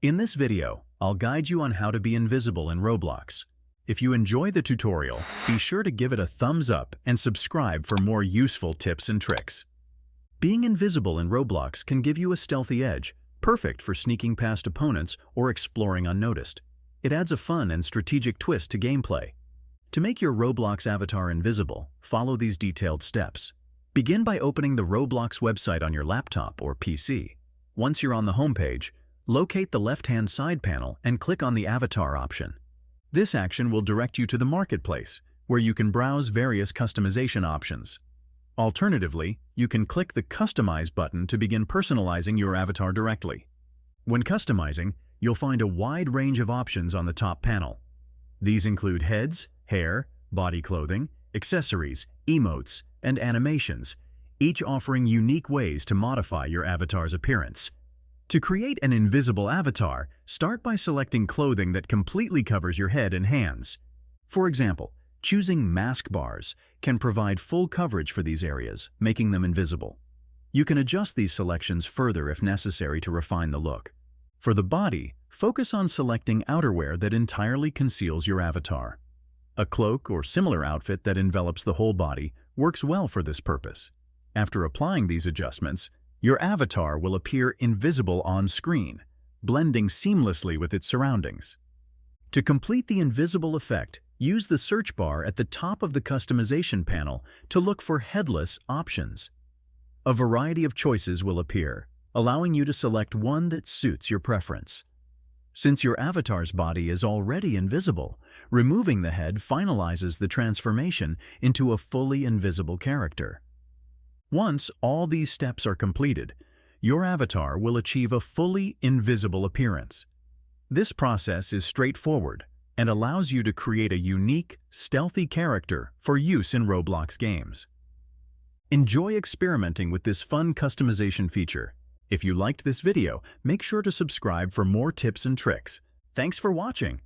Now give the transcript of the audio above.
In this video, I'll guide you on how to be invisible in Roblox. If you enjoy the tutorial, be sure to give it a thumbs up and subscribe for more useful tips and tricks. Being invisible in Roblox can give you a stealthy edge, perfect for sneaking past opponents or exploring unnoticed. It adds a fun and strategic twist to gameplay. To make your Roblox avatar invisible, follow these detailed steps. Begin by opening the Roblox website on your laptop or PC. Once you're on the homepage, locate the left-hand side panel and click on the Avatar option. This action will direct you to the Marketplace, where you can browse various customization options. Alternatively, you can click the Customize button to begin personalizing your avatar directly. When customizing, you'll find a wide range of options on the top panel. These include heads, hair, body clothing, accessories, emotes, and animations, each offering unique ways to modify your avatar's appearance. To create an invisible avatar, start by selecting clothing that completely covers your head and hands. For example, choosing mask bars can provide full coverage for these areas, making them invisible. You can adjust these selections further if necessary to refine the look. For the body, focus on selecting outerwear that entirely conceals your avatar. A cloak or similar outfit that envelops the whole body works well for this purpose. After applying these adjustments, your avatar will appear invisible on screen, blending seamlessly with its surroundings. To complete the invisible effect, use the search bar at the top of the customization panel to look for headless options. A variety of choices will appear, allowing you to select one that suits your preference. Since your avatar's body is already invisible, removing the head finalizes the transformation into a fully invisible character. Once all these steps are completed, your avatar will achieve a fully invisible appearance. This process is straightforward and allows you to create a unique, stealthy character for use in Roblox games. Enjoy experimenting with this fun customization feature. If you liked this video, make sure to subscribe for more tips and tricks. Thanks for watching.